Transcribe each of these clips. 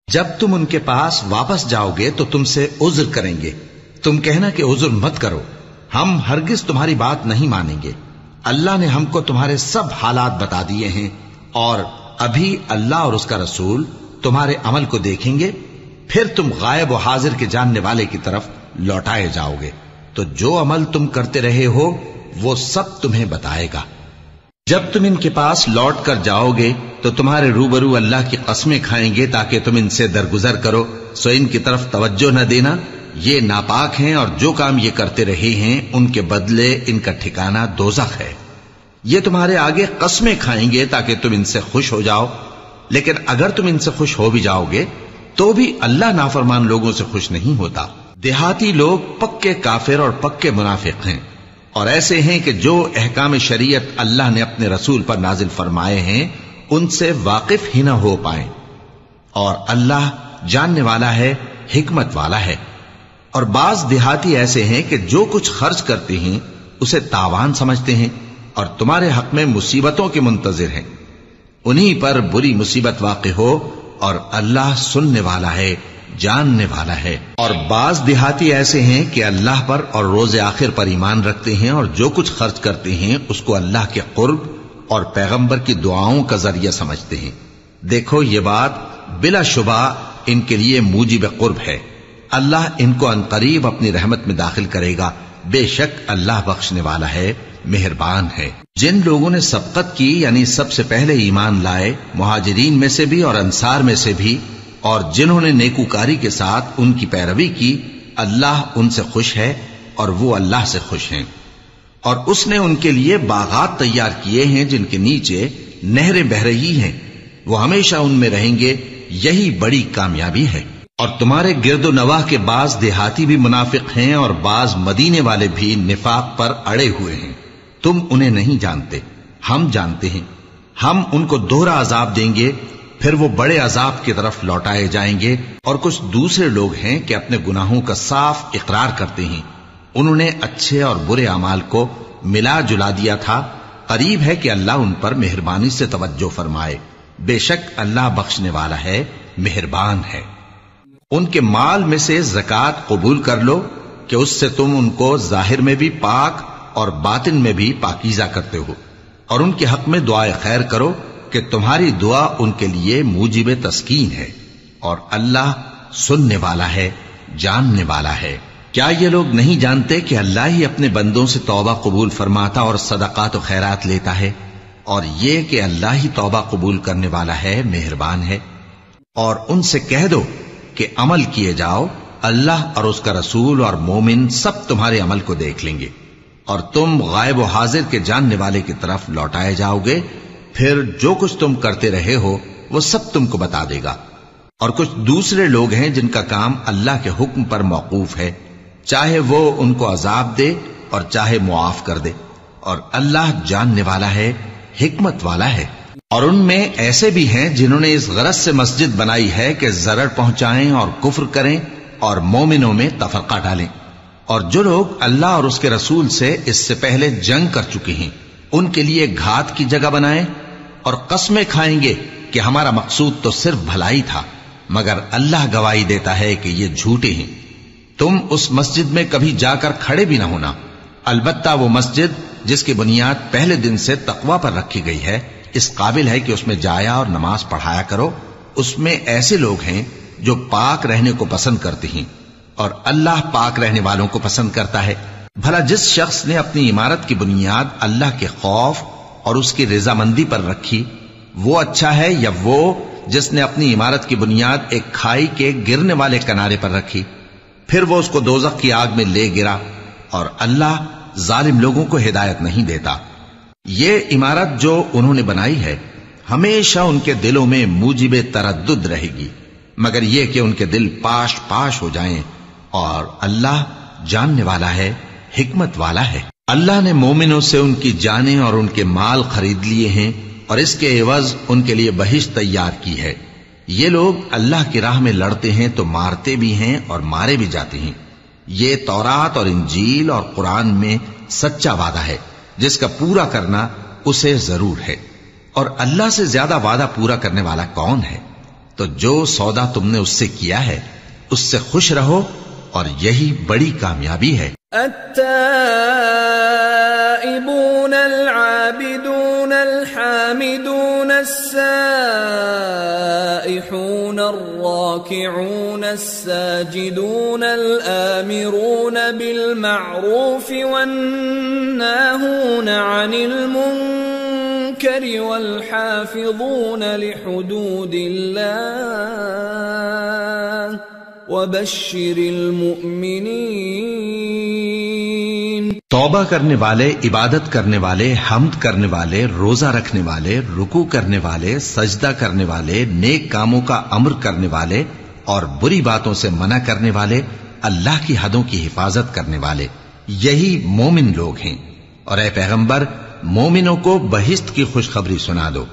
جب تم ان کے پاس واپس جاؤ گے تو تم سے عذر کریں گے. تم کہنا کہ عذر مت کرو، ہم ہرگز تمہاری بات نہیں مانیں گے. اللہ نے ہم کو تمہارے سب حالات بتا دیے ہیں، اور ابھی اللہ اور اس کا رسول تمہارے عمل کو دیکھیں گے، پھر تم غائب و حاضر کے جاننے والے کی طرف لوٹائے جاؤ گے، تو جو عمل تم کرتے رہے ہو وہ سب تمہیں بتائے گا. جب تم ان کے پاس لوٹ کر جاؤ گے تو تمہارے روبرو اللہ کی قسمیں کھائیں گے تاکہ تم ان سے درگزر کرو، سو ان کی طرف توجہ نہ دینا، یہ ناپاک ہیں اور جو کام یہ کرتے رہے ہیں ان کے بدلے ان کا ٹھکانہ دوزخ ہے. یہ تمہارے آگے قسمیں کھائیں گے تاکہ تم ان سے خوش ہو جاؤ، لیکن اگر تم ان سے خوش ہو بھی جاؤ گے تو بھی اللہ نافرمان لوگوں سے خوش نہیں ہوتا. دیہاتی لوگ پکے کافر اور پکے منافق ہیں، اور ایسے ہیں کہ جو احکام شریعت اللہ نے اپنے رسول پر نازل فرمائے ہیں ان سے واقف ہی نہ ہو پائیں. اور اللہ جاننے والا ہے، حکمت والا ہے. اور بعض دیہاتی ایسے ہیں کہ جو کچھ خرچ کرتے ہیں اسے تاوان سمجھتے ہیں اور تمہارے حق میں مصیبتوں کے منتظر ہیں. انہی پر بری مصیبت واقع ہو، اور اللہ سننے والا ہے، جاننے والا ہے. اور بعض دیہاتی ایسے ہیں کہ اللہ پر اور روز آخر پر ایمان رکھتے ہیں اور جو کچھ خرچ کرتے ہیں اس کو اللہ کے قرب اور پیغمبر کی دعاؤں کا ذریعہ سمجھتے ہیں. دیکھو یہ بات بلا شبہ ان کے لیے موجب قرب ہے. اللہ ان کو عنقریب اپنی رحمت میں داخل کرے گا. بے شک اللہ بخشنے والا ہے، مہربان ہے. جن لوگوں نے سبقت کی یعنی سب سے پہلے ایمان لائے، مہاجرین میں سے بھی اور انصار میں سے بھی، اور جنہوں نے نیکوکاری کے ساتھ ان کی پیروی کی، اللہ ان سے خوش ہے اور وہ اللہ سے خوش ہیں. اور اس نے ان کے لیے باغات تیار کیے ہیں جن کے نیچے نہریں بہ رہی ہیں، وہ ہمیشہ ان میں رہیں گے. یہی بڑی کامیابی ہے. اور تمہارے گرد و نواح کے بعض دیہاتی بھی منافق ہیں اور بعض مدینے والے بھی نفاق پر اڑے ہوئے ہیں. تم انہیں نہیں جانتے، ہم جانتے ہیں. ہم ان کو دوہرا عذاب دیں گے، پھر وہ بڑے عذاب کی طرف لوٹائے جائیں گے. اور کچھ دوسرے لوگ ہیں کہ اپنے گناہوں کا صاف اقرار کرتے ہیں. انہوں نے اچھے اور برے اعمال کو ملا جلا دیا تھا. قریب ہے کہ اللہ ان پر مہربانی سے توجہ فرمائے. بے شک اللہ بخشنے والا ہے، مہربان ہے. ان کے مال میں سے زکوٰۃ قبول کر لو کہ اس سے تم ان کو ظاہر میں بھی پاک اور باطن میں بھی پاکیزہ کرتے ہو. اور ان کے حق میں دعائے خیر کرو کہ تمہاری دعا ان کے لیے موجب تسکین ہے. اور اللہ سننے والا ہے، جاننے والا ہے. کیا یہ لوگ نہیں جانتے کہ اللہ ہی اپنے بندوں سے توبہ قبول فرماتا اور صدقات و خیرات لیتا ہے، اور یہ کہ اللہ ہی توبہ قبول کرنے والا ہے، مہربان ہے. اور ان سے کہہ دو کہ عمل کیے جاؤ، اللہ اور اس کا رسول اور مومن سب تمہارے عمل کو دیکھ لیں گے، اور تم غائب و حاضر کے جاننے والے کی طرف لوٹائے جاؤ گے. پھر جو کچھ تم کرتے رہے ہو وہ سب تم کو بتا دے گا. اور کچھ دوسرے لوگ ہیں جن کا کام اللہ کے حکم پر موقوف ہے، چاہے وہ ان کو عذاب دے اور چاہے معاف کر دے. اور اللہ جاننے والا ہے، حکمت والا ہے. اور ان میں ایسے بھی ہیں جنہوں نے اس غرض سے مسجد بنائی ہے کہ ضرر پہنچائیں اور کفر کریں اور مومنوں میں تفرقہ ڈالیں. اور جو لوگ اللہ اور اس کے رسول سے اس سے پہلے جنگ کر چکے ہیں ان کے لیے گھات کی جگہ بنائیں اور قسمیں کھائیں گے کہ ہمارا مقصود تو صرف بھلائی تھا، مگر اللہ گواہی دیتا ہے کہ یہ جھوٹے ہیں. تم اس مسجد میں کبھی جا کر کھڑے بھی نہ ہونا، البتہ وہ مسجد جس کی بنیاد پہلے دن سے تقوی پر رکھی گئی ہے اس قابل ہے کہ اس میں جایا اور نماز پڑھایا کرو. اس میں ایسے لوگ ہیں جو پاک رہنے کو پسند کرتے ہیں، اور اللہ پاک رہنے والوں کو پسند کرتا ہے. بھلا جس شخص نے اپنی عمارت کی بنیاد اللہ کے خوف اور اس کی رضامندی پر رکھی وہ اچھا ہے، یا وہ جس نے اپنی عمارت کی بنیاد ایک کھائی کے گرنے والے کنارے پر رکھی، پھر وہ اس کو دوزخ کی آگ میں لے گرا. اور اللہ ظالم لوگوں کو ہدایت نہیں دیتا. یہ عمارت جو انہوں نے بنائی ہے ہمیشہ ان کے دلوں میں موجب تردد رہے گی، مگر یہ کہ ان کے دل پاش پاش ہو جائیں. اور اللہ جاننے والا ہے، حکمت والا ہے. اللہ نے مومنوں سے ان کی جانیں اور ان کے مال خرید لیے ہیں، اور اس کے عوض ان کے لیے بہشت تیار کی ہے. یہ لوگ اللہ کی راہ میں لڑتے ہیں تو مارتے بھی ہیں اور مارے بھی جاتے ہیں. یہ تورات اور انجیل اور قرآن میں سچا وعدہ ہے جس کا پورا کرنا اسے ضرور ہے. اور اللہ سے زیادہ وعدہ پورا کرنے والا کون ہے؟ تو جو سودا تم نے اس سے کیا ہے اس سے خوش رہو اور یہی بڑی کامیابی ہے۔ التائبون العابدون الحامدون السائحون الراكعون الساجدون الآمرون بالمعروف والناهون عن المنكر والحافظون لحدود الله وبشر المؤمنین۔ توبہ کرنے والے، عبادت کرنے والے، حمد کرنے والے، روزہ رکھنے والے، رکوع کرنے والے، سجدہ کرنے والے، نیک کاموں کا امر کرنے والے اور بری باتوں سے منع کرنے والے، اللہ کی حدوں کی حفاظت کرنے والے، یہی مومن لوگ ہیں۔ اور اے پیغمبر، مومنوں کو بہشت کی خوشخبری سنا دو۔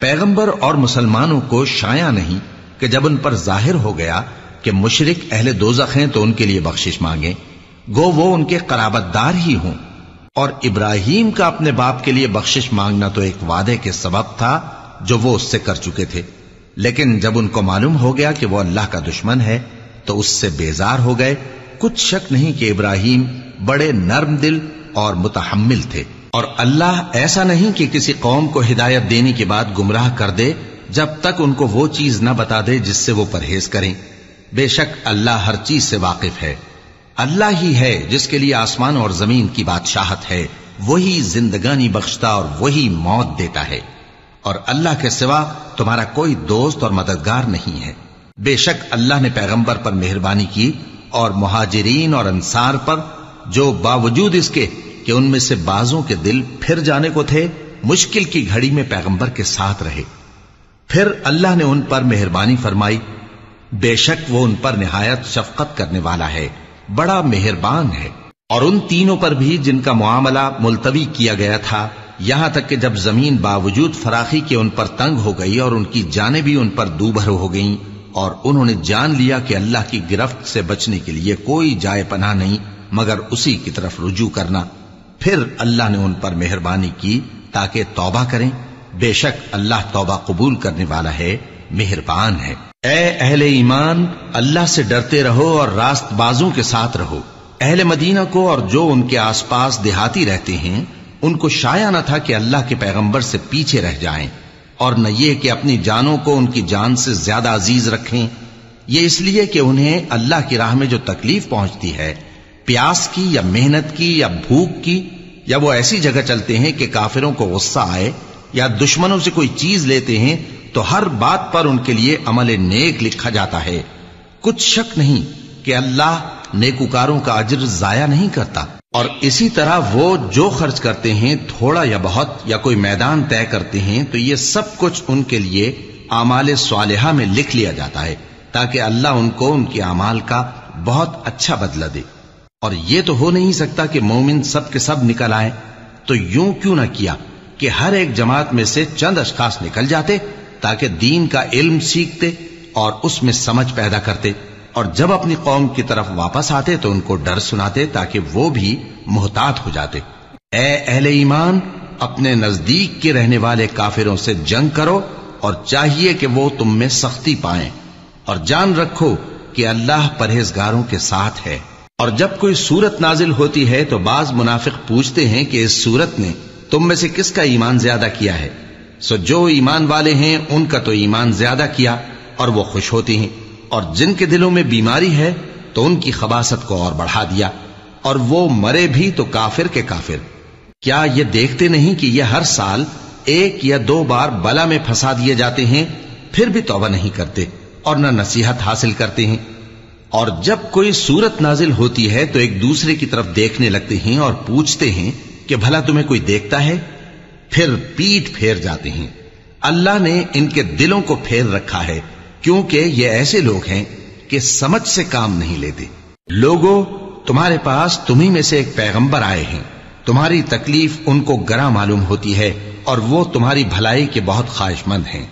پیغمبر اور مسلمانوں کو شایع نہیں کہ جب ان پر ظاہر ہو گیا کہ مشرک اہل دوزخ ہیں تو ان کے لیے بخشش مانگیں، گو وہ ان کے قرابت دار ہی ہوں۔ اور ابراہیم کا اپنے باپ کے لیے بخشش مانگنا تو ایک وعدے کے سبب تھا جو وہ اس سے کر چکے تھے، لیکن جب ان کو معلوم ہو گیا کہ وہ اللہ کا دشمن ہے تو اس سے بیزار ہو گئے۔ کچھ شک نہیں کہ ابراہیم بڑے نرم دل اور متحمل تھے، اور اللہ ایسا نہیں کہ کسی قوم کو ہدایت دینے کے بعد گمراہ کر دے جب تک ان کو وہ چیز نہ بتا دے جس سے وہ پرہیز کریں۔ بے شک اللہ ہر چیز سے واقف ہے۔ اللہ ہی ہے جس کے لیے آسمان اور زمین کی بادشاہت ہے، وہی زندگانی بخشتا اور وہی موت دیتا ہے، اور اللہ کے سوا تمہارا کوئی دوست اور مددگار نہیں ہے۔ بے شک اللہ نے پیغمبر پر مہربانی کی اور مہاجرین اور انصار پر، جو باوجود اس کے کہ ان میں سے بعضوں کے دل پھر جانے کو تھے، مشکل کی گھڑی میں پیغمبر کے ساتھ رہے۔ پھر اللہ نے ان پر مہربانی فرمائی، بے شک وہ ان پر نہایت شفقت کرنے والا ہے، بڑا مہربان ہے۔ اور ان تینوں پر بھی جن کا معاملہ ملتوی کیا گیا تھا، یہاں تک کہ جب زمین باوجود فراخی کے ان پر تنگ ہو گئی اور ان کی جانیں بھی ان پر دوبھر ہو گئیں، اور انہوں نے جان لیا کہ اللہ کی گرفت سے بچنے کے لیے کوئی جائے پناہ نہیں مگر اسی کی طرف رجوع کرنا، پھر اللہ نے ان پر مہربانی کی تاکہ توبہ کریں۔ بے شک اللہ توبہ قبول کرنے والا ہے، مہربان ہے۔ اے اہل ایمان، اللہ سے ڈرتے رہو اور راست بازوں کے ساتھ رہو۔ اہل مدینہ کو اور جو ان کے آس پاس دیہاتی رہتے ہیں ان کو شایع نہ تھا کہ اللہ کے پیغمبر سے پیچھے رہ جائیں، اور نہ یہ کہ اپنی جانوں کو ان کی جان سے زیادہ عزیز رکھیں، یہ اس لیے کہ انہیں اللہ کی راہ میں جو تکلیف پہنچتی ہے، پیاس کی یا محنت کی یا بھوک کی، یا وہ ایسی جگہ چلتے ہیں کہ کافروں کو غصہ آئے یا دشمنوں سے کوئی چیز لیتے ہیں، تو ہر بات پر ان کے لیے عمل نیک لکھا جاتا ہے۔ کچھ شک نہیں کہ اللہ نیکوکاروں کا اجر ضائع نہیں کرتا۔ اور اسی طرح وہ جو خرچ کرتے ہیں، تھوڑا یا بہت، یا کوئی میدان طے کرتے ہیں، تو یہ سب کچھ ان کے لیے اعمال صالحہ میں لکھ لیا جاتا ہے، تاکہ اللہ ان کو ان کے اعمال کا بہت اچھا بدلہ دے۔ اور یہ تو ہو نہیں سکتا کہ مومن سب کے سب نکل آئیں، تو یوں کیوں نہ کیا کہ ہر ایک جماعت میں سے چند اشخاص نکل جاتے تاکہ دین کا علم سیکھتے اور اس میں سمجھ پیدا کرتے، اور جب اپنی قوم کی طرف واپس آتے تو ان کو ڈر سناتے تاکہ وہ بھی محتاط ہو جاتے۔ اے اہل ایمان، اپنے نزدیک کے رہنے والے کافروں سے جنگ کرو، اور چاہیے کہ وہ تم میں سختی پائیں، اور جان رکھو کہ اللہ پرہیزگاروں کے ساتھ ہے۔ اور جب کوئی سورت نازل ہوتی ہے تو بعض منافق پوچھتے ہیں کہ اس سورت نے تم میں سے کس کا ایمان زیادہ کیا ہے؟ سو جو ایمان والے ہیں ان کا تو ایمان زیادہ کیا، اور وہ خوش ہوتے ہیں، اور جن کے دلوں میں بیماری ہے تو ان کی خباثت کو اور بڑھا دیا، اور وہ مرے بھی تو کافر کے کافر۔ کیا یہ دیکھتے نہیں کہ یہ ہر سال 1 یا 2 بار بلا میں پھنسا دیے جاتے ہیں، پھر بھی توبہ نہیں کرتے اور نہ نصیحت حاصل کرتے ہیں؟ اور جب کوئی سورت نازل ہوتی ہے تو ایک دوسرے کی طرف دیکھنے لگتے ہیں اور پوچھتے ہیں کہ بھلا تمہیں کوئی دیکھتا ہے؟ پھر پیٹ پھیر جاتے ہیں۔ اللہ نے ان کے دلوں کو پھیر رکھا ہے، کیونکہ یہ ایسے لوگ ہیں کہ سمجھ سے کام نہیں لیتے۔ لوگوں، تمہارے پاس تمہیں میں سے ایک پیغمبر آئے ہیں، تمہاری تکلیف ان کو گراں معلوم ہوتی ہے، اور وہ تمہاری بھلائی کے بہت خواہش مند ہیں،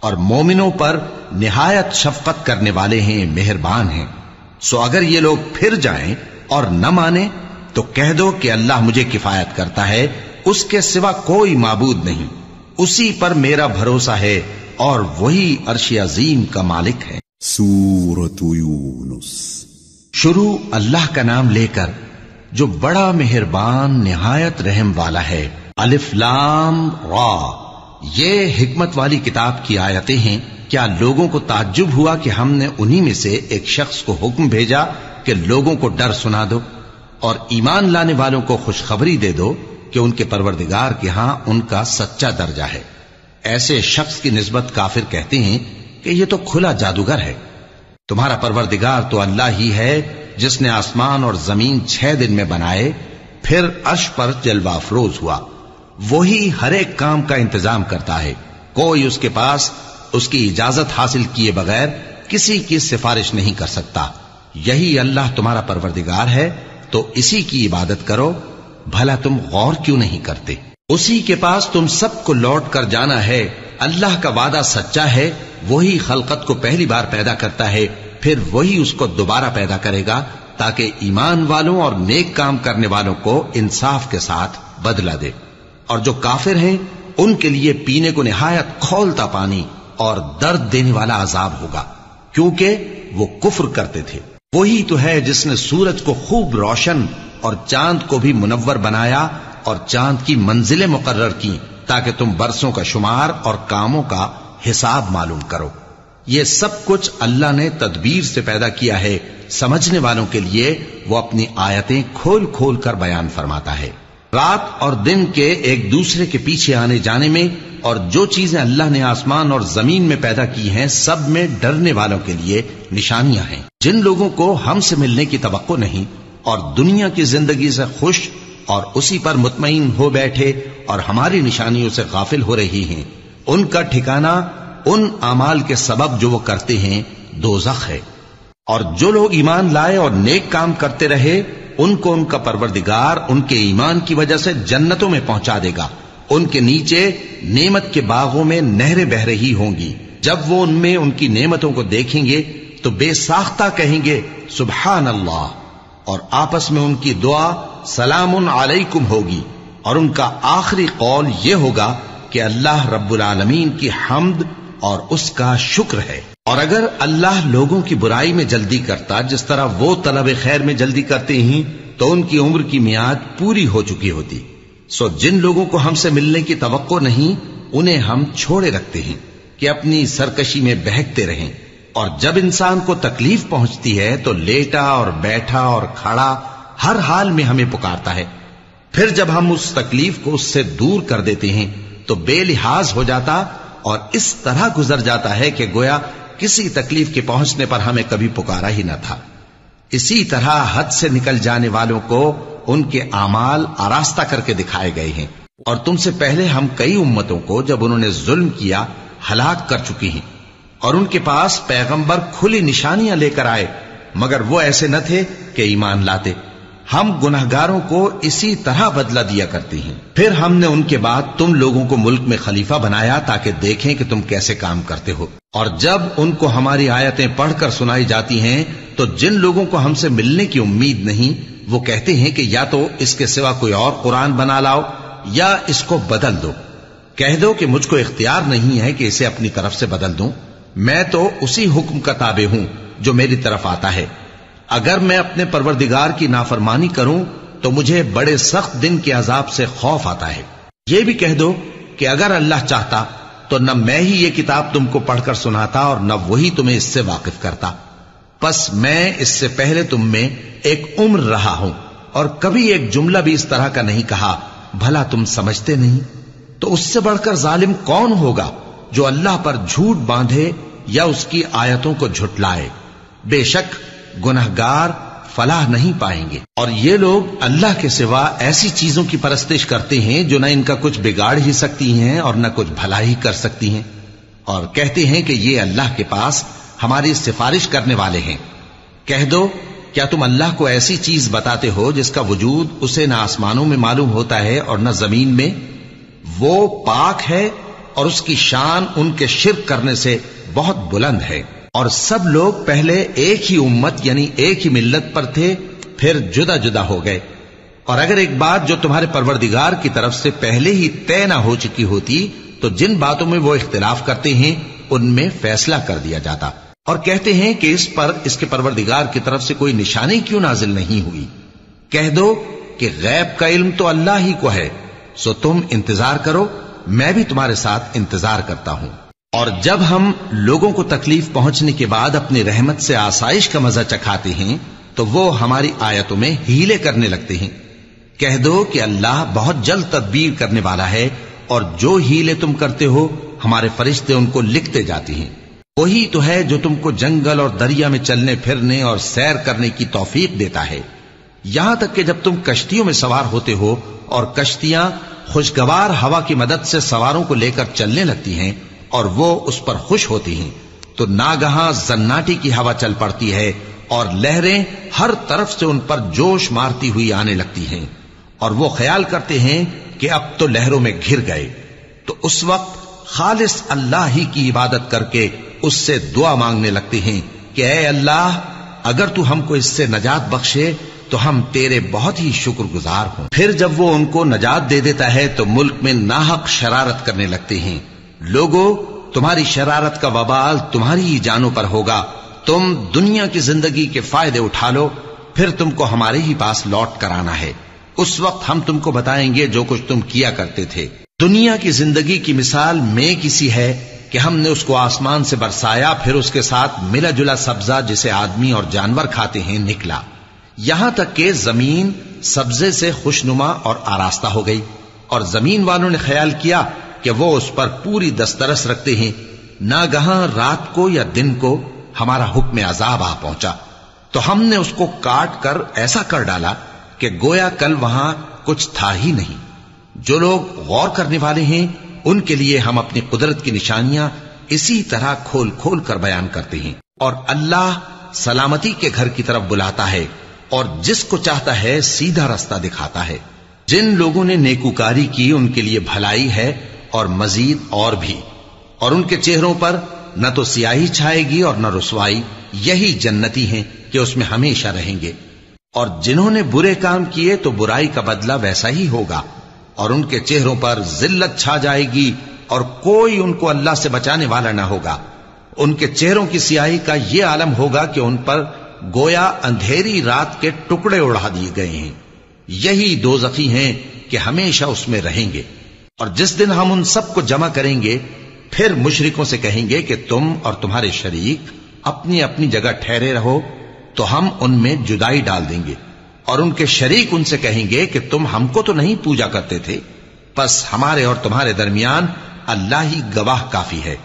اور مومنوں پر نہایت شفقت کرنے والے ہیں، مہربان ہیں۔ سو اگر یہ لوگ پھر جائیں اور نہ مانیں تو کہہ دو کہ اللہ مجھے کفایت کرتا ہے، اس کے سوا کوئی معبود نہیں، اسی پر میرا بھروسہ ہے، اور وہی عرش عظیم کا مالک ہے۔ سورۃ یونس۔ شروع اللہ کا نام لے کر جو بڑا مہربان نہایت رحم والا ہے۔ الف لام را، یہ حکمت والی کتاب کی آیتیں ہیں۔ کیا لوگوں کو تعجب ہوا کہ ہم نے انہی میں سے ایک شخص کو حکم بھیجا کہ لوگوں کو ڈر سنا دو اور ایمان لانے والوں کو خوشخبری دے دو کہ ان کے پروردگار کے ہاں ان کا سچا درجہ ہے۔ ایسے شخص کی نسبت کافر کہتے ہیں کہ یہ تو کھلا جادوگر ہے۔ تمہارا پروردگار تو اللہ ہی ہے جس نے آسمان اور زمین 6 دن میں بنائے، پھر عرش پر جلوہ افروز ہوا۔ وہی ہر ایک کام کا انتظام کرتا ہے، کوئی اس کے پاس اس کی اجازت حاصل کیے بغیر کسی کی سفارش نہیں کر سکتا۔ یہی اللہ تمہارا پروردگار ہے تو اسی کی عبادت کرو، بھلا تم غور کیوں نہیں کرتے؟ اسی کے پاس تم سب کو لوٹ کر جانا ہے۔ اللہ کا وعدہ سچا ہے، وہی خلقت کو پہلی بار پیدا کرتا ہے، پھر وہی اس کو دوبارہ پیدا کرے گا تاکہ ایمان والوں اور نیک کام کرنے والوں کو انصاف کے ساتھ بدلہ دے۔ اور جو کافر ہیں ان کے لیے پینے کو نہایت کھولتا پانی اور درد دینے والا عذاب ہوگا، کیونکہ وہ کفر کرتے تھے۔ وہی تو ہے جس نے سورج کو خوب روشن اور چاند کو بھی منور بنایا اور چاند کی منزلیں مقرر کی تاکہ تم برسوں کا شمار اور کاموں کا حساب معلوم کرو۔ یہ سب کچھ اللہ نے تدبیر سے پیدا کیا ہے، سمجھنے والوں کے لیے وہ اپنی آیتیں کھول کھول کر بیان فرماتا ہے۔ رات اور دن کے ایک دوسرے کے پیچھے آنے جانے میں اور جو چیزیں اللہ نے آسمان اور زمین میں پیدا کی ہیں سب میں ڈرنے والوں کے لیے نشانیاں ہیں۔ جن لوگوں کو ہم سے ملنے کی توقع نہیں اور دنیا کی زندگی سے خوش اور اسی پر مطمئن ہو بیٹھے اور ہماری نشانیوں سے غافل ہو رہی ہیں، ان کا ٹھکانہ ان اعمال کے سبب جو وہ کرتے ہیں دوزخ ہے۔ اور جو لوگ ایمان لائے اور نیک کام کرتے رہے ان کو ان کا پروردگار ان کے ایمان کی وجہ سے جنتوں میں پہنچا دے گا، ان کے نیچے نعمت کے باغوں میں نہریں بہ رہی ہوں گی۔ جب وہ ان میں ان کی نعمتوں کو دیکھیں گے تو بے ساختہ کہیں گے سبحان اللہ، اور آپس میں ان کی دعا سلام علیکم ہوگی، اور ان کا آخری قول یہ ہوگا کہ اللہ رب العالمین کی حمد اور اس کا شکر ہے۔ اور اگر اللہ لوگوں کی برائی میں جلدی کرتا جس طرح وہ طلب خیر میں جلدی کرتے ہیں تو ان کی عمر کی میعاد پوری ہو چکی ہوتی۔ سو جن لوگوں کو ہم سے ملنے کی توقع نہیں انہیں ہم چھوڑے رکھتے ہیں کہ اپنی سرکشی میں بہکتے رہیں، اور جب انسان کو تکلیف پہنچتی ہے تو لیٹا اور بیٹھا اور کھڑا ہر حال میں ہمیں پکارتا ہے، پھر جب ہم اس تکلیف کو اس سے دور کر دیتے ہیں تو بے لحاظ ہو جاتا اور اس طرح گزر جاتا ہے کہ گویا کسی تکلیف کے پہنچنے پر ہمیں کبھی پکارا ہی نہ تھا۔ اسی طرح حد سے نکل جانے والوں کو ان کے اعمال آراستہ کر کے دکھائے گئے ہیں، اور تم سے پہلے ہم کئی امتوں کو جب انہوں نے ظلم کیا ہلاک کر چکی ہیں، اور ان کے پاس پیغمبر کھلی نشانیاں لے کر آئے مگر وہ ایسے نہ تھے کہ ایمان لاتے۔ ہم گناہگاروں کو اسی طرح بدلہ دیا کرتے ہیں۔ پھر ہم نے ان کے بعد تم لوگوں کو ملک میں خلیفہ بنایا تاکہ دیکھیں کہ تم کیسے کام کرتے ہو، اور جب ان کو ہماری آیتیں پڑھ کر سنائی جاتی ہیں تو جن لوگوں کو ہم سے ملنے کی امید نہیں وہ کہتے ہیں کہ یا تو اس کے سوا کوئی اور قرآن بنا لاؤ یا اس کو بدل دو۔ کہہ دو کہ مجھ کو اختیار نہیں ہے کہ اسے اپنی طرف سے بدل دوں، میں تو اسی حکم کا تابع ہوں جو میری طرف آتا ہے۔ اگر میں اپنے پروردگار کی نافرمانی کروں تو مجھے بڑے سخت دن کے عذاب سے خوف آتا ہے۔ یہ بھی کہہ دو کہ اگر اللہ چاہتا تو نہ میں ہی یہ کتاب تم کو پڑھ کر سناتا اور نہ وہی تمہیں اس سے واقف کرتا، پس میں اس سے پہلے تم میں ایک عمر رہا ہوں اور کبھی ایک جملہ بھی اس طرح کا نہیں کہا، بھلا تم سمجھتے نہیں؟ تو اس سے بڑھ کر ظالم کون ہوگا جو اللہ پر جھوٹ باندھے یا اس کی آیتوں کو جھٹلائے؟ بے شک گنہگار فلاح نہیں پائیں گے۔ اور یہ لوگ اللہ کے سوا ایسی چیزوں کی پرستش کرتے ہیں جو نہ ان کا کچھ بگاڑ ہی سکتی ہیں اور نہ کچھ بھلا ہی کر سکتی ہیں، اور کہتے ہیں کہ یہ اللہ کے پاس ہماری سفارش کرنے والے ہیں۔ کہہ دو کیا تم اللہ کو ایسی چیز بتاتے ہو جس کا وجود اسے نہ آسمانوں میں معلوم ہوتا ہے اور نہ زمین میں؟ وہ پاک ہے اور اس کی شان ان کے شرک کرنے سے بہت بلند ہے۔ اور سب لوگ پہلے ایک ہی امت یعنی ایک ہی ملت پر تھے، پھر جدا جدا ہو گئے۔ اور اگر ایک بات جو تمہارے پروردگار کی طرف سے پہلے ہی طے نہ ہو چکی ہوتی تو جن باتوں میں وہ اختلاف کرتے ہیں ان میں فیصلہ کر دیا جاتا، اور کہتے ہیں کہ اس پر اس کے پروردگار کی طرف سے کوئی نشانی کیوں نازل نہیں ہوئی؟ کہہ دو کہ غیب کا علم تو اللہ ہی کو ہے، سو تم انتظار کرو، میں بھی تمہارے ساتھ انتظار کرتا ہوں۔ اور جب ہم لوگوں کو تکلیف پہنچنے کے بعد اپنی رحمت سے آسائش کا مزہ چکھاتے ہیں تو وہ ہماری آیتوں میں ہیلے کرنے لگتے ہیں۔ کہہ دو کہ اللہ بہت جلد تدبیر کرنے والا ہے، اور جو ہیلے تم کرتے ہو ہمارے فرشتے ان کو لکھتے جاتے ہیں۔ وہی تو ہے جو تم کو جنگل اور دریا میں چلنے پھرنے اور سیر کرنے کی توفیق دیتا ہے، یہاں تک کہ جب تم کشتیوں میں سوار ہوتے ہو اور کشتیاں خوشگوار ہوا کی مدد سے سواروں کو لے کر چلنے لگتی ہیں اور وہ اس پر خوش ہوتی ہیں، تو ناگہاں زناٹی کی ہوا چل پڑتی ہے اور لہریں ہر طرف سے ان پر جوش مارتی ہوئی آنے لگتی ہیں، اور وہ خیال کرتے ہیں کہ اب تو لہروں میں گھر گئے۔ تو اس وقت خالص اللہ ہی کی عبادت کر کے اس سے دعا مانگنے لگتے ہیں کہ اے اللہ، اگر تو ہم کو اس سے نجات بخشے تو ہم تیرے بہت ہی شکر گزار ہوں۔ پھر جب وہ ان کو نجات دے دیتا ہے تو ملک میں ناحق شرارت کرنے لگتے ہیں۔ لوگو، تمہاری شرارت کا وبال تمہاری ہی جانوں پر ہوگا، تم دنیا کی زندگی کے فائدے اٹھا لو، پھر تم کو ہمارے ہی پاس لوٹ کر آنا ہے، اس وقت ہم تم کو بتائیں گے جو کچھ تم کیا کرتے تھے۔ دنیا کی زندگی کی مثال میں کسی ہے کہ ہم نے اس کو آسمان سے برسایا، پھر اس کے ساتھ ملا جلا سبزہ جسے آدمی اور جانور کھاتے ہیں نکلا، یہاں تک کہ زمین سبزے سے خوشنما اور آراستہ ہو گئی، اور زمین والوں نے خیال کیا کہ وہ اس پر پوری دسترس رکھتے ہیں۔ ناگہاں رات کو یا دن کو ہمارا حکم عذاب آ پہنچا تو ہم نے اس کو کاٹ کر ایسا کر ڈالا کہ گویا کل وہاں کچھ تھا ہی نہیں۔ جو لوگ غور کرنے والے ہیں ان کے لیے ہم اپنی قدرت کی نشانیاں اسی طرح کھول کھول کر بیان کرتے ہیں، اور اللہ سلامتی کے گھر کی طرف بلاتا ہے اور جس کو چاہتا ہے سیدھا رستہ دکھاتا ہے۔ جن لوگوں نے نیکوکاری کی ان کے لیے بھلائی ہے اور مزید اور بھی، اور ان کے چہروں پر نہ تو سیاہی چھائے گی اور نہ رسوائی، یہی جنتی ہیں کہ اس میں ہمیشہ رہیں گے۔ اور جنہوں نے برے کام کیے تو برائی کا بدلہ ویسا ہی ہوگا، اور ان کے چہروں پر ذلت چھا جائے گی اور کوئی ان کو اللہ سے بچانے والا نہ ہوگا۔ ان کے چہروں کی سیاہی کا یہ عالم ہوگا کہ ان پر گویا اندھیری رات کے ٹکڑے اڑا دیے گئے ہیں، یہی دوزخی ہیں کہ ہمیشہ اس میں رہیں گے۔ اور جس دن ہم ان سب کو جمع کریں گے پھر مشرکوں سے کہیں گے کہ تم اور تمہارے شریک اپنی اپنی جگہ ٹھہرے رہو، تو ہم ان میں جدائی ڈال دیں گے، اور ان کے شریک ان سے کہیں گے کہ تم ہم کو تو نہیں پوجا کرتے تھے، بس ہمارے اور تمہارے درمیان اللہ ہی گواہ کافی ہے،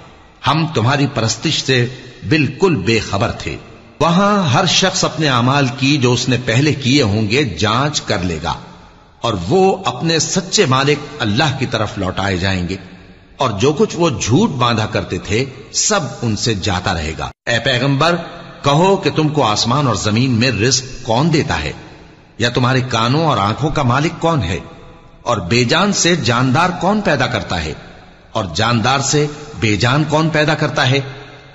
ہم تمہاری پرستش سے بالکل بے خبر تھے۔ وہاں ہر شخص اپنے اعمال کی جو اس نے پہلے کیے ہوں گے جانچ کر لے گا، اور وہ اپنے سچے مالک اللہ کی طرف لوٹائے جائیں گے، اور جو کچھ وہ جھوٹ باندھا کرتے تھے سب ان سے جاتا رہے گا۔ اے پیغمبر، کہو کہ تم کو آسمان اور زمین میں رزق کون دیتا ہے، یا تمہارے کانوں اور آنکھوں کا مالک کون ہے، اور بے جان سے جاندار کون پیدا کرتا ہے، اور جاندار سے بے جان کون پیدا کرتا ہے،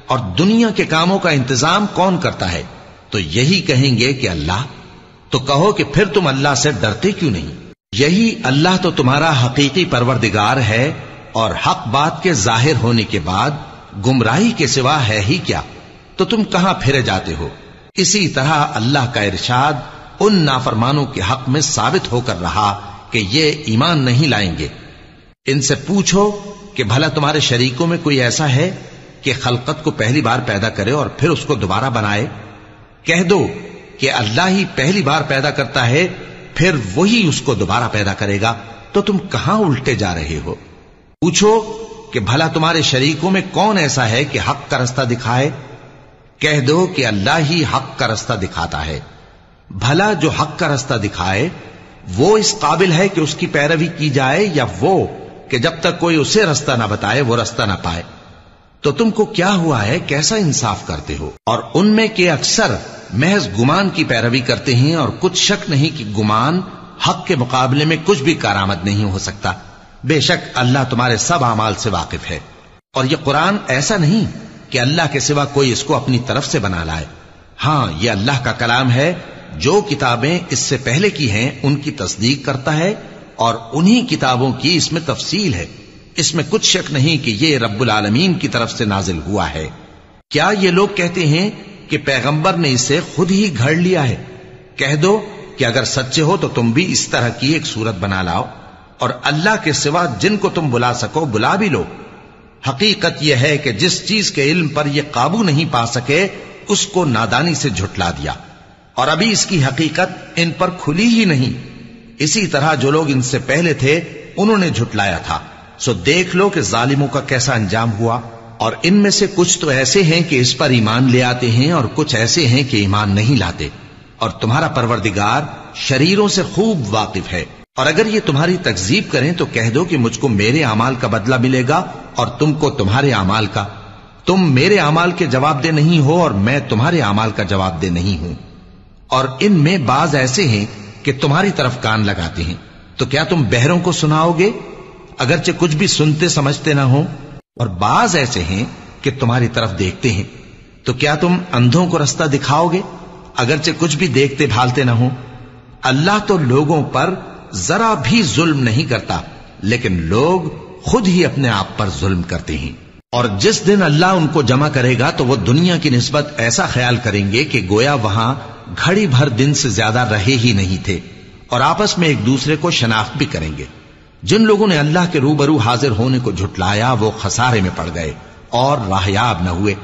اور دنیا کے کاموں کا انتظام کون کرتا ہے؟ تو یہی کہیں گے کہ اللہ۔ تو کہو کہ پھر تم اللہ سے ڈرتے کیوں نہیں؟ یہی اللہ تو تمہارا حقیقی پروردگار ہے، اور حق بات کے ظاہر ہونے کے بعد گمراہی کے سوا ہے ہی کیا؟ تو تم کہاں پھرے جاتے ہو؟ اسی طرح اللہ کا ارشاد ان نافرمانوں کے حق میں ثابت ہو کر رہا کہ یہ ایمان نہیں لائیں گے۔ ان سے پوچھو کہ بھلا تمہارے شریکوں میں کوئی ایسا ہے کہ خلقت کو پہلی بار پیدا کرے اور پھر اس کو دوبارہ بنائے؟ کہہ دو کہ اللہ ہی پہلی بار پیدا کرتا ہے، پھر وہی اس کو دوبارہ پیدا کرے گا، تو تم کہاں الٹے جا رہے ہو؟ پوچھو کہ بھلا تمہارے شریکوں میں کون ایسا ہے کہ حق کا رستہ دکھائے؟ کہہ دو کہ اللہ ہی حق کا رستہ دکھاتا ہے۔ بھلا جو حق کا رستہ دکھائے وہ اس قابل ہے کہ اس کی پیروی کی جائے، یا وہ کہ جب تک کوئی اسے رستہ نہ بتائے وہ رستہ نہ پائے؟ تو تم کو کیا ہوا ہے، کیسا انصاف کرتے ہو؟ اور ان میں کے اکثر محض گمان کی پیروی کرتے ہیں، اور کچھ شک نہیں کہ گمان حق کے مقابلے میں کچھ بھی کارآمد نہیں ہو سکتا۔ بے شک اللہ تمہارے سب اعمال سے واقف ہے، اور یہ قرآن ایسا نہیں کہ اللہ کے سوا کوئی اس کو اپنی طرف سے بنا لائے۔ ہاں، یہ اللہ کا کلام ہے، جو کتابیں اس سے پہلے کی ہیں ان کی تصدیق کرتا ہے، اور انہی کتابوں کی اس میں تفصیل ہے۔ اس میں کچھ شک نہیں کہ یہ رب العالمین کی طرف سے نازل ہوا ہے۔ کیا یہ لوگ کہتے ہیں کہ پیغمبر نے اسے خود ہی گھڑ لیا ہے؟ کہہ دو کہ اگر سچے ہو تو تم بھی اس طرح کی ایک صورت بنا لاؤ، اور اللہ کے سوا جن کو تم بلا سکو بلا بھی لو۔ حقیقت یہ ہے کہ جس چیز کے علم پر یہ قابو نہیں پا سکے اس کو نادانی سے جھٹلا دیا، اور ابھی اس کی حقیقت ان پر کھلی ہی نہیں۔ اسی طرح جو لوگ ان سے پہلے تھے انہوں نے جھٹلایا تھا، سو دیکھ لو کہ ظالموں کا کیسا انجام ہوا۔ اور ان میں سے کچھ تو ایسے ہیں کہ اس پر ایمان لے آتے ہیں، اور کچھ ایسے ہیں کہ ایمان نہیں لاتے، اور تمہارا پروردگار شریروں سے خوب واقف ہے۔ اور اگر یہ تمہاری تکذیب کریں تو کہہ دو کہ مجھ کو میرے اعمال کا بدلہ ملے گا اور تم کو تمہارے اعمال کا۔ تم میرے اعمال کے جواب دہ نہیں ہو اور میں تمہارے اعمال کا جواب دہ نہیں ہوں۔ اور ان میں بعض ایسے ہیں کہ تمہاری طرف کان لگاتے ہیں، تو کیا تم بہروں کو سناؤ گے اگرچہ کچھ بھی سنتے سمجھتے نہ ہو؟ اور بعض ایسے ہیں کہ تمہاری طرف دیکھتے ہیں، تو کیا تم اندھوں کو رستہ دکھاؤ گے اگرچہ کچھ بھی دیکھتے بھالتے نہ ہو؟ اللہ تو لوگوں پر ذرا بھی ظلم نہیں کرتا، لیکن لوگ خود ہی اپنے آپ پر ظلم کرتے ہیں۔ اور جس دن اللہ ان کو جمع کرے گا تو وہ دنیا کی نسبت ایسا خیال کریں گے کہ گویا وہاں گھڑی بھر دن سے زیادہ رہے ہی نہیں تھے، اور آپس میں ایک دوسرے کو شناخت بھی کریں گے۔ جن لوگوں نے اللہ کے روبرو حاضر ہونے کو جھٹلایا وہ خسارے میں پڑ گئے اور راہیاب نہ ہوئے۔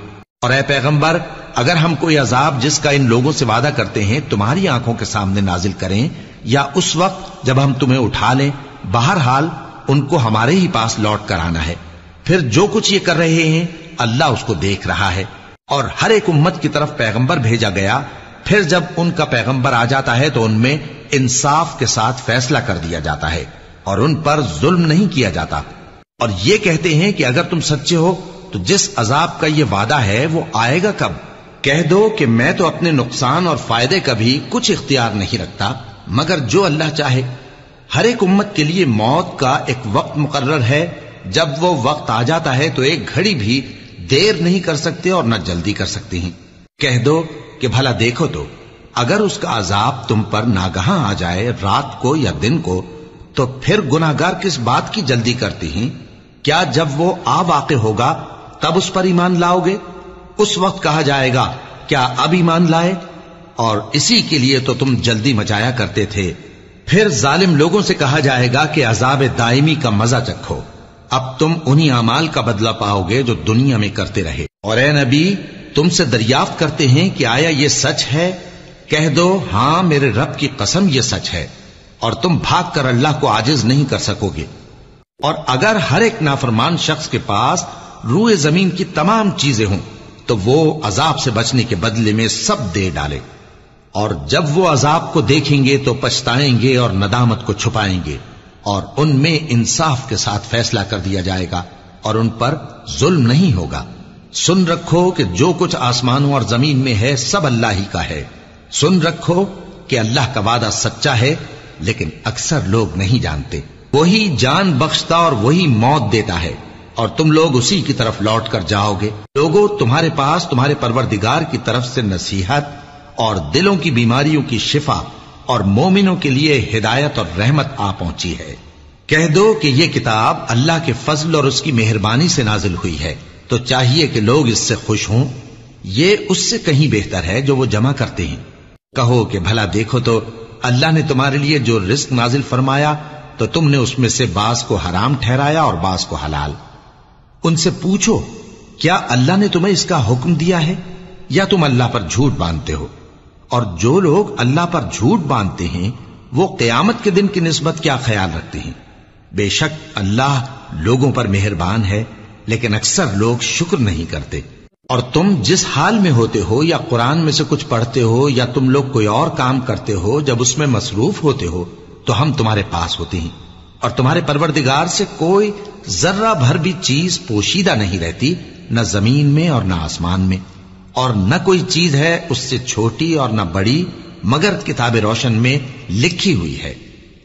اور اے پیغمبر، اگر ہم کوئی عذاب جس کا ان لوگوں سے وعدہ کرتے ہیں تمہاری آنکھوں کے سامنے نازل کریں یا اس وقت جب ہم تمہیں اٹھا لیں، بہرحال ان کو ہمارے ہی پاس لوٹ کر آنا ہے۔ پھر جو کچھ یہ کر رہے ہیں اللہ اس کو دیکھ رہا ہے۔ اور ہر ایک امت کی طرف پیغمبر بھیجا گیا، پھر جب ان کا پیغمبر آ جاتا ہے تو ان میں انصاف کے ساتھ فیصلہ کر دیا جاتا ہے اور ان پر ظلم نہیں کیا جاتا۔ اور یہ کہتے ہیں کہ اگر تم سچے ہو تو جس عذاب کا یہ وعدہ ہے وہ آئے گا کب؟ کہہ دو کہ میں تو اپنے نقصان اور فائدے کا بھی کچھ اختیار نہیں رکھتا مگر جو اللہ چاہے۔ ہر ایک امت کے لیے موت کا ایک وقت مقرر ہے، جب وہ وقت آ جاتا ہے تو ایک گھڑی بھی دیر نہیں کر سکتے اور نہ جلدی کر سکتے ہیں۔ کہہ دو کہ بھلا دیکھو تو اگر اس کا عذاب تم پر ناگہاں آ جائے رات کو یا دن کو تو پھر گناہگار کس بات کی جلدی کرتے ہیں؟ کیا جب وہ آ واقع ہوگا تب اس پر ایمان لاؤ گے؟ اس وقت کہا جائے گا کیا اب ایمان لائے؟ اور اسی کے لیے تو تم جلدی مچایا کرتے تھے۔ پھر ظالم لوگوں سے کہا جائے گا کہ عذاب دائمی کا مزہ چکھو، اب تم انہی اعمال کا بدلہ پاؤ گے جو دنیا میں کرتے رہے۔ اور اے نبی، تم سے دریافت کرتے ہیں کہ آیا یہ سچ ہے؟ کہہ دو ہاں میرے رب کی قسم یہ سچ ہے، اور تم بھاگ کر اللہ کو عاجز نہیں کر سکو گے۔ اور اگر ہر ایک نافرمان شخص کے پاس روئے زمین کی تمام چیزیں ہوں تو وہ عذاب سے بچنے کے بدلے میں سب دے ڈالے، اور جب وہ عذاب کو دیکھیں گے تو پچھتائیں گے اور ندامت کو چھپائیں گے، اور ان میں انصاف کے ساتھ فیصلہ کر دیا جائے گا اور ان پر ظلم نہیں ہوگا۔ سن رکھو کہ جو کچھ آسمانوں اور زمین میں ہے سب اللہ ہی کا ہے۔ سن رکھو کہ اللہ کا وعدہ سچا ہے، لیکن اکثر لوگ نہیں جانتے۔ وہی جان بخشتا اور وہی موت دیتا ہے، اور تم لوگ اسی کی طرف لوٹ کر جاؤ گے۔ لوگوں، تمہارے پاس تمہارے پروردگار کی طرف سے نصیحت اور دلوں کی بیماریوں کی شفا اور مومنوں کے لیے ہدایت اور رحمت آ پہنچی ہے۔ کہہ دو کہ یہ کتاب اللہ کے فضل اور اس کی مہربانی سے نازل ہوئی ہے، تو چاہیے کہ لوگ اس سے خوش ہوں۔ یہ اس سے کہیں بہتر ہے جو وہ جمع کرتے ہیں۔ کہو کہ بھلا دیکھو تو اللہ نے تمہارے لیے جو رزق نازل فرمایا تو تم نے اس میں سے بعض کو حرام ٹھہرایا اور بعض کو حلال۔ ان سے پوچھو کیا اللہ نے تمہیں اس کا حکم دیا ہے یا تم اللہ پر جھوٹ باندھتے ہو؟ اور جو لوگ اللہ پر جھوٹ باندھتے ہیں وہ قیامت کے دن کی نسبت کیا خیال رکھتے ہیں؟ بے شک اللہ لوگوں پر مہربان ہے، لیکن اکثر لوگ شکر نہیں کرتے۔ اور تم جس حال میں ہوتے ہو یا قرآن میں سے کچھ پڑھتے ہو یا تم لوگ کوئی اور کام کرتے ہو، جب اس میں مصروف ہوتے ہو تو ہم تمہارے پاس ہوتے ہیں، اور تمہارے پروردگار سے کوئی ذرہ بھر بھی چیز پوشیدہ نہیں رہتی، نہ زمین میں اور نہ آسمان میں، اور نہ کوئی چیز ہے اس سے چھوٹی اور نہ بڑی مگر کتاب روشن میں لکھی ہوئی ہے۔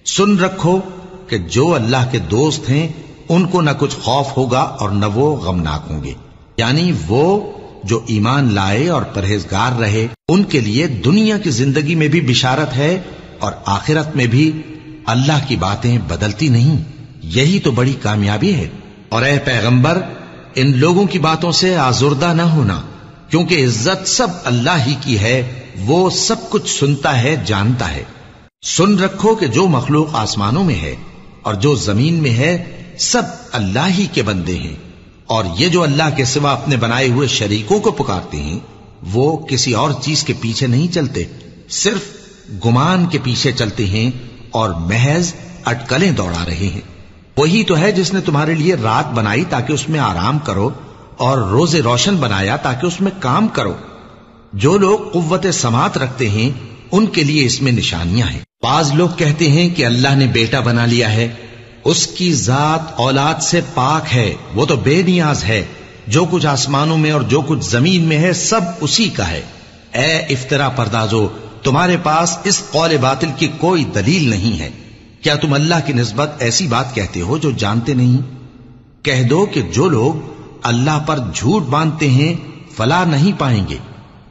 سن رکھو کہ جو اللہ کے دوست ہیں ان کو نہ کچھ خوف ہوگا اور نہ وہ غمناک ہوں گے، یعنی وہ جو ایمان لائے اور پرہیزگار رہے ان کے لیے دنیا کی زندگی میں بھی بشارت ہے اور آخرت میں بھی۔ اللہ کی باتیں بدلتی نہیں، یہی تو بڑی کامیابی ہے۔ اور اے پیغمبر ان لوگوں کی باتوں سے آزردہ نہ ہونا، کیونکہ عزت سب اللہ ہی کی ہے، وہ سب کچھ سنتا ہے، جانتا ہے۔ سن رکھو کہ جو مخلوق آسمانوں میں ہے اور جو زمین میں ہے سب اللہ ہی کے بندے ہیں، اور یہ جو اللہ کے سوا اپنے بنائے ہوئے شریکوں کو پکارتے ہیں وہ کسی اور چیز کے پیچھے نہیں چلتے، صرف گمان کے پیچھے چلتے ہیں اور محض اٹکلیں دوڑا رہے ہیں۔ وہی تو ہے جس نے تمہارے لیے رات بنائی تاکہ اس میں آرام کرو، اور روز روشن بنایا تاکہ اس میں کام کرو۔ جو لوگ قوت سماعت رکھتے ہیں ان کے لیے اس میں نشانیاں ہیں۔ بعض لوگ کہتے ہیں کہ اللہ نے بیٹا بنا لیا ہے، اس کی ذات اولاد سے پاک ہے، وہ تو بے نیاز ہے، جو کچھ آسمانوں میں اور جو کچھ زمین میں ہے سب اسی کا ہے۔ اے افترا پردازو، تمہارے پاس اس قول باطل کی کوئی دلیل نہیں ہے، کیا تم اللہ کی نسبت ایسی بات کہتے ہو جو جانتے نہیں؟ کہہ دو کہ جو لوگ اللہ پر جھوٹ باندھتے ہیں فلاح نہیں پائیں گے،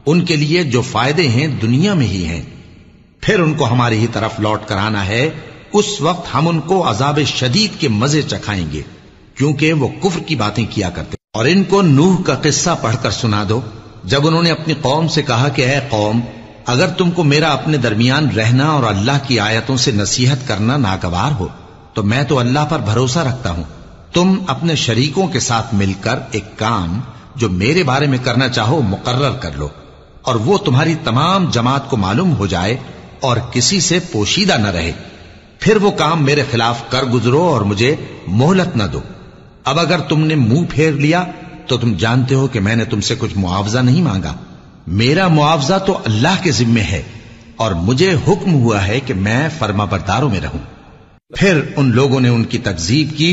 ان کے لیے جو فائدے ہیں دنیا میں ہی ہیں، پھر ان کو ہماری ہی طرف لوٹ کر آنا ہے، اس وقت ہم ان کو عذاب شدید کے مزے چکھائیں گے، کیونکہ وہ کفر کی باتیں کیا کرتے۔ اور ان کو نوح کا قصہ پڑھ کر سنا دو، جب انہوں نے اپنی قوم سے کہا کہ اے قوم، اگر تم کو میرا اپنے درمیان رہنا اور اللہ کی آیتوں سے نصیحت کرنا ناگوار ہو تو میں تو اللہ پر بھروسہ رکھتا ہوں، تم اپنے شریکوں کے ساتھ مل کر ایک کام جو میرے بارے میں کرنا چاہو مقرر کر لو، اور وہ تمہاری تمام جماعت کو معلوم ہو جائے اور کسی سے پوشیدہ نہ رہے، پھر وہ کام میرے خلاف کر گزرو اور مجھے مہلت نہ دو۔ اب اگر تم نے منہ پھیر لیا تو تم جانتے ہو کہ میں نے تم سے کچھ معاوضہ نہیں مانگا، میرا معاوضہ تو اللہ کے ذمے ہے، اور مجھے حکم ہوا ہے کہ میں فرما برداروں میں رہوں۔ پھر ان لوگوں نے ان کی تکذیب کی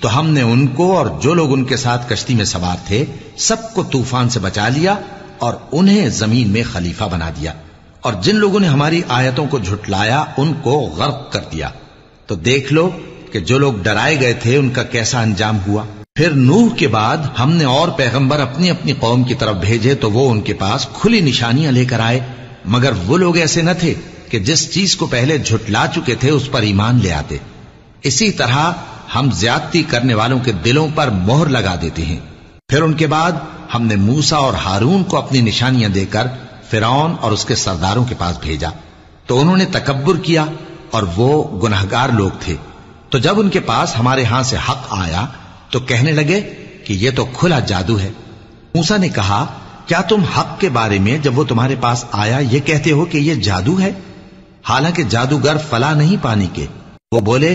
تو ہم نے ان کو اور جو لوگ ان کے ساتھ کشتی میں سوار تھے سب کو طوفان سے بچا لیا اور انہیں زمین میں خلیفہ بنا دیا، اور جن لوگوں نے ہماری آیتوں کو جھٹلایا ان کو غرق کر دیا۔ تو دیکھ لو کہ جو لوگ ڈرائے گئے تھے ان کا کیسا انجام ہوا۔ پھر نوح کے بعد ہم نے اور پیغمبر اپنی اپنی قوم کی طرف بھیجے تو وہ ان کے پاس کھلی نشانیاں لے کر آئے، مگر وہ لوگ ایسے نہ تھے کہ جس چیز کو پہلے جھٹلا چکے تھے اس پر ایمان لے آتے۔ اسی طرح ہم زیادتی کرنے والوں کے دلوں پر مہر لگا دیتے ہیں۔ پھر ان کے بعد ہم نے موسیٰ اور ہارون کو اپنی نشانیاں دے کر فرعون اور اس کے سرداروں کے پاس بھیجا، تو انہوں نے تکبر کیا اور وہ گناہگار لوگ تھے۔ تو جب ان کے پاس ہمارے ہاں سے حق آیا تو کہنے لگے کہ یہ تو کھلا جادو ہے۔ موسیٰ نے کہا کیا تم حق کے بارے میں جب وہ تمہارے پاس آیا یہ کہتے ہو کہ یہ جادو ہے، حالانکہ جادوگر فلاح نہیں پانے کے؟ وہ بولے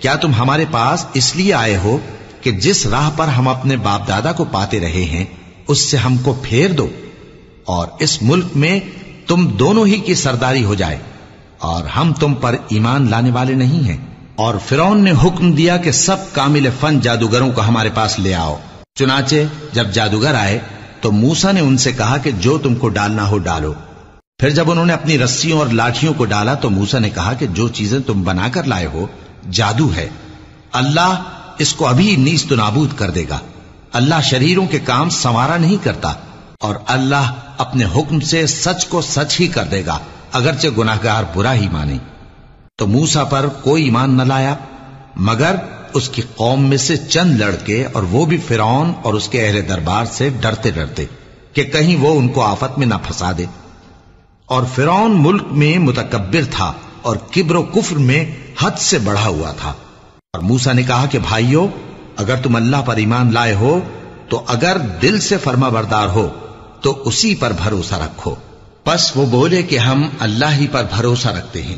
کیا تم ہمارے پاس اس لیے آئے ہو کہ جس راہ پر ہم اپنے باپ دادا کو پاتے رہے ہیں اس سے ہم کو پھیر دو، اور اس ملک میں تم دونوں ہی کی سرداری ہو جائے، اور ہم تم پر ایمان لانے والے نہیں ہیں۔ اور فرعون نے حکم دیا کہ سب کامل فن جادوگروں کو ہمارے پاس لے آؤ۔ چنانچہ جب جادوگر آئے تو موسیٰ نے ان سے کہا کہ جو تم کو ڈالنا ہو ڈالو۔ پھر جب انہوں نے اپنی رسیوں اور لاٹھیوں کو ڈالا تو موسیٰ نے کہا کہ جو چیزیں تم بنا کر لائے ہو جادو ہے، اللہ اس کو ابھی نیست و نابود کر دے گا۔ اللہ شریروں کے کام سنوارا نہیں کرتا، اور اللہ اپنے حکم سے سچ کو سچ ہی کر دے گا اگرچہ گناہگار برا ہی مانے۔ تو موسیٰ پر کوئی ایمان نہ لایا مگر اس کی قوم میں سے چند لڑکے، اور وہ بھی فرعون اور اس کے اہل دربار سے ڈرتے ڈرتے کہ کہیں وہ ان کو آفت میں نہ پھنسا دے۔ اور فرعون ملک میں متکبر تھا اور کبر و کفر میں حد سے بڑھا ہوا تھا۔ اور موسیٰ نے کہا کہ بھائیو، اگر تم اللہ پر ایمان لائے ہو تو اگر دل سے فرما بردار ہو تو اسی پر بھروسہ رکھو۔ پس وہ بولے کہ ہم اللہ ہی پر بھروسہ رکھتے ہیں۔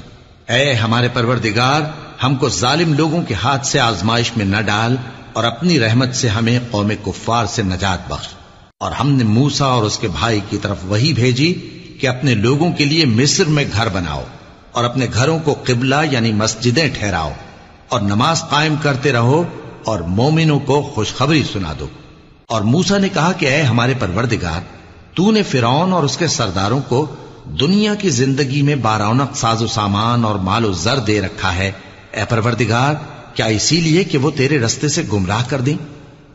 اے ہمارے پروردگار، ہم کو ظالم لوگوں کے ہاتھ سے آزمائش میں نہ ڈال، اور اپنی رحمت سے ہمیں قوم کفار سے نجات بخش۔ اور ہم نے موسیٰ اور اس کے بھائی کی طرف وحی بھیجی کہ اپنے لوگوں کے لیے مصر میں گھر بناؤ، اور اپنے گھروں کو قبلہ یعنی مسجدیں ٹھہراؤ، اور نماز قائم کرتے رہو، اور مومنوں کو خوشخبری سنا دو۔ اور موسیٰ نے کہا کہ اے ہمارے پروردگار، تو نے فرعون اور اس کے سرداروں کو دنیا کی زندگی میں بارونق ساز و سامان اور مال و زر دے رکھا ہے، اے پروردگار کیا اسی لیے کہ وہ تیرے رستے سے گمراہ کر دیں؟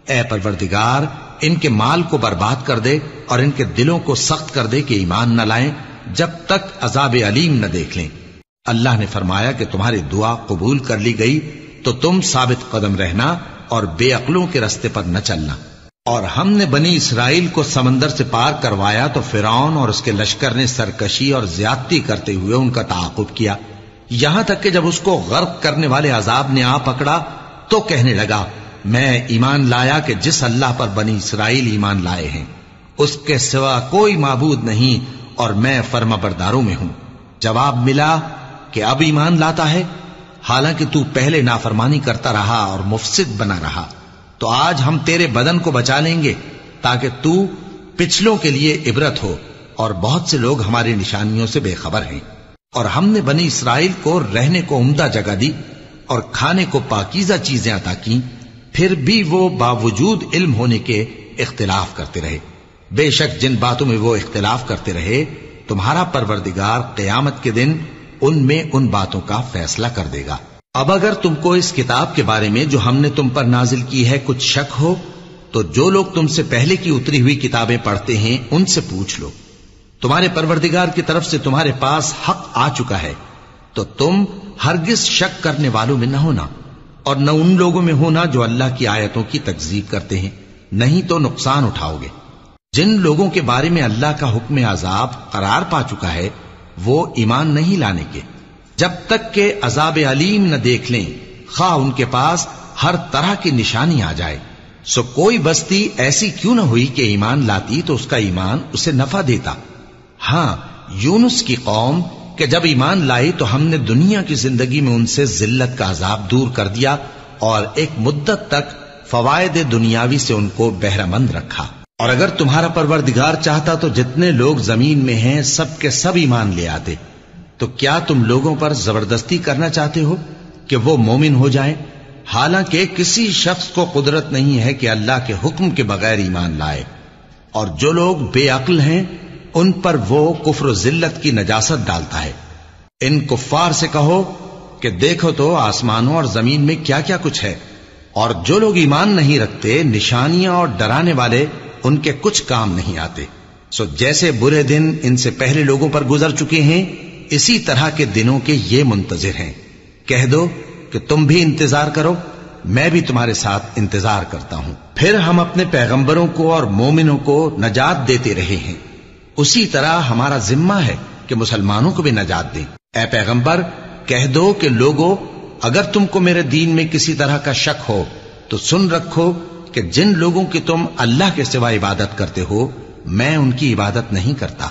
اے پروردگار ان کے مال کو برباد کر دے اور ان کے دلوں کو سخت کر دے کہ ایمان نہ لائیں جب تک عذاب علیم نہ دیکھ لیں۔ اللہ نے فرمایا کہ تمہاری دعا قبول کر لی گئی تو تم ثابت قدم رہنا اور بے عقلوں کے رستے پر نہ چلنا۔ اور ہم نے بنی اسرائیل کو سمندر سے پار کروایا تو فرعون اور اس کے لشکر نے سرکشی اور زیادتی کرتے ہوئے ان کا تعاقب کیا، یہاں تک کہ جب اس کو غرق کرنے والے عذاب نے آ پکڑا تو کہنے لگا میں ایمان لایا کہ جس اللہ پر بنی اسرائیل ایمان لائے ہیں اس کے سوا کوئی معبود نہیں اور میں فرما برداروں میں ہوں۔ جواب ملا کہ اب ایمان لاتا ہے حالانکہ تو پہلے نافرمانی کرتا رہا اور مفسد بنا رہا، تو آج ہم تیرے بدن کو بچا لیں گے تاکہ تو پچھلوں کے لیے عبرت ہو، اور بہت سے لوگ ہماری نشانیوں سے بے خبر ہیں۔ اور ہم نے بنی اسرائیل کو رہنے کو عمدہ جگہ دی اور کھانے کو پاکیزہ چیزیں عطا کی، پھر بھی وہ باوجود علم ہونے کے اختلاف کرتے رہے۔ بے شک جن باتوں میں وہ اختلاف کرتے رہے تمہارا پروردگار قیامت کے دن ان میں ان باتوں کا فیصلہ کر دے گا۔ اب اگر تم کو اس کتاب کے بارے میں جو ہم نے تم پر نازل کی ہے کچھ شک ہو تو جو لوگ تم سے پہلے کی اتری ہوئی کتابیں پڑھتے ہیں ان سے پوچھ لو، تمہارے پروردگار کی طرف سے تمہارے پاس حق آ چکا ہے تو تم ہرگز شک کرنے والوں میں نہ ہونا، اور نہ ان لوگوں میں ہونا جو اللہ کی آیتوں کی تکذیب کرتے ہیں، نہیں تو نقصان اٹھاؤ گے۔ جن لوگوں کے بارے میں اللہ کا حکم عذاب قرار پا چکا ہے وہ ایمان نہیں لانے کے جب تک کہ عذاب علیم نہ دیکھ لیں، خواہ ان کے پاس ہر طرح کی نشانی آ جائے۔ سو کوئی بستی ایسی کیوں نہ ہوئی کہ ایمان لاتی تو اس کا ایمان اسے نفع دیتا۔ ہاں، یونس کی قوم کہ جب ایمان لائی تو ہم نے دنیا کی زندگی میں ان سے ذلت کا عذاب دور کر دیا اور ایک مدت تک فوائد دنیاوی سے ان کو بہرہ مند رکھا۔ اور اگر تمہارا پروردگار چاہتا تو جتنے لوگ زمین میں ہیں سب کے سب ایمان لے آتے، تو کیا تم لوگوں پر زبردستی کرنا چاہتے ہو کہ وہ مومن ہو جائیں؟ حالانکہ کسی شخص کو قدرت نہیں ہے کہ اللہ کے حکم کے بغیر ایمان لائے، اور جو لوگ بے عقل ہیں ان پر وہ کفر و ذلت کی نجاست ڈالتا ہے۔ ان کفار سے کہو کہ دیکھو تو آسمانوں اور زمین میں کیا کیا کچھ ہے، اور جو لوگ ایمان نہیں رکھتے نشانیاں اور ڈرانے والے ان کے کچھ کام نہیں آتے۔ سو جیسے برے دن ان سے پہلے لوگوں پر گزر چکے ہیں اسی طرح کے دنوں کے یہ منتظر ہیں۔ کہہ دو کہ تم بھی انتظار کرو، میں بھی تمہارے ساتھ انتظار کرتا ہوں۔ پھر ہم اپنے پیغمبروں کو اور مومنوں کو نجات دیتے رہے ہیں، اسی طرح ہمارا ذمہ ہے کہ مسلمانوں کو بھی نجات دیں۔ اے پیغمبر کہہ دو کہ لوگو اگر تم کو میرے دین میں کسی طرح کا شک ہو تو سن رکھو کہ جن لوگوں کی تم اللہ کے سوا عبادت کرتے ہو میں ان کی عبادت نہیں کرتا،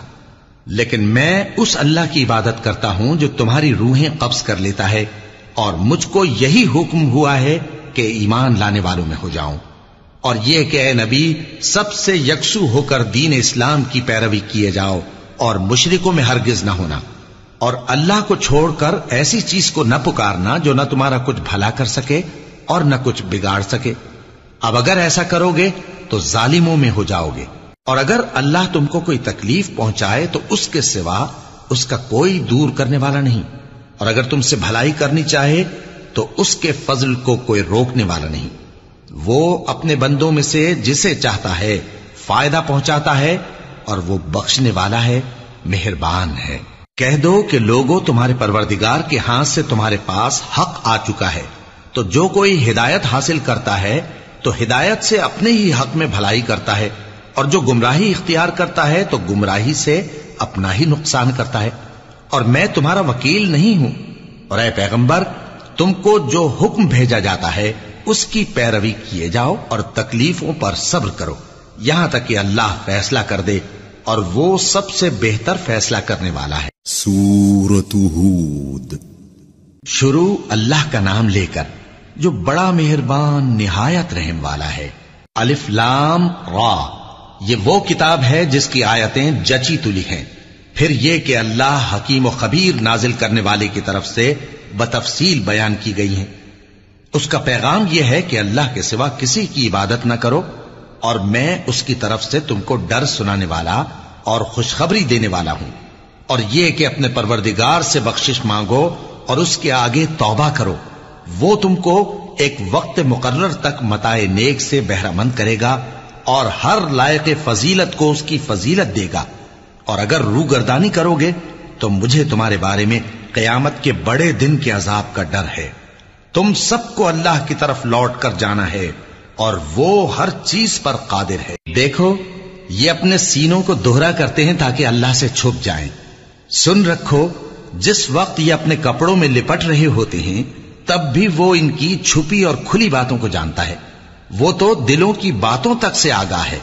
لیکن میں اس اللہ کی عبادت کرتا ہوں جو تمہاری روحیں قبض کر لیتا ہے، اور مجھ کو یہی حکم ہوا ہے کہ ایمان لانے والوں میں ہو جاؤں، اور یہ کہ اے نبی سب سے یکسو ہو کر دین اسلام کی پیروی کیے جاؤ اور مشرکوں میں ہرگز نہ ہونا، اور اللہ کو چھوڑ کر ایسی چیز کو نہ پکارنا جو نہ تمہارا کچھ بھلا کر سکے اور نہ کچھ بگاڑ سکے۔ اب اگر ایسا کرو گے تو ظالموں میں ہو جاؤ گے، اور اگر اللہ تم کو کوئی تکلیف پہنچائے تو اس کے سوا اس کا کوئی دور کرنے والا نہیں، اور اگر تم سے بھلائی کرنی چاہے تو اس کے فضل کو کوئی روکنے والا نہیں۔ وہ اپنے بندوں میں سے جسے چاہتا ہے فائدہ پہنچاتا ہے، اور وہ بخشنے والا ہے، مہربان ہے۔ کہہ دو کہ لوگوں تمہارے پروردگار کے ہاتھ سے تمہارے پاس حق آ چکا ہے، تو جو کوئی ہدایت حاصل کرتا ہے تو ہدایت سے اپنے ہی حق میں بھلائی کرتا ہے، اور جو گمراہی اختیار کرتا ہے تو گمراہی سے اپنا ہی نقصان کرتا ہے، اور میں تمہارا وکیل نہیں ہوں۔ اور اے پیغمبر تم کو جو حکم بھیجا جاتا ہے اس کی پیروی کیے جاؤ اور تکلیفوں پر صبر کرو یہاں تک کہ اللہ فیصلہ کر دے، اور وہ سب سے بہتر فیصلہ کرنے والا ہے۔ سورۃ ہود۔ شروع اللہ کا نام لے کر جو بڑا مہربان نہایت رحم والا ہے۔ الف لام را، یہ وہ کتاب ہے جس کی آیتیں جچی تلی ہیں۔ پھر یہ کہ اللہ حکیم و خبیر نازل کرنے والے کی طرف سے بتفصیل بیان کی گئی ہیں۔ اس کا پیغام یہ ہے کہ اللہ کے سوا کسی کی عبادت نہ کرو، اور میں اس کی طرف سے تم کو ڈر سنانے والا اور خوشخبری دینے والا ہوں، اور یہ کہ اپنے پروردگار سے بخشش مانگو اور اس کے آگے توبہ کرو، وہ تم کو ایک وقت مقرر تک متاع نیک سے بہرہ مند کرے گا، اور ہر لائق فضیلت کو اس کی فضیلت دے گا، اور اگر روگردانی کرو گے تو مجھے تمہارے بارے میں قیامت کے بڑے دن کے عذاب کا ڈر ہے۔ تم سب کو اللہ کی طرف لوٹ کر جانا ہے اور وہ ہر چیز پر قادر ہے۔ دیکھو یہ اپنے سینوں کو دوہرا کرتے ہیں تاکہ اللہ سے چھپ جائیں۔ سن رکھو جس وقت یہ اپنے کپڑوں میں لپٹ رہے ہوتے ہیں تب بھی وہ ان کی چھپی اور کھلی باتوں کو جانتا ہے، وہ تو دلوں کی باتوں تک سے آگاہ ہے۔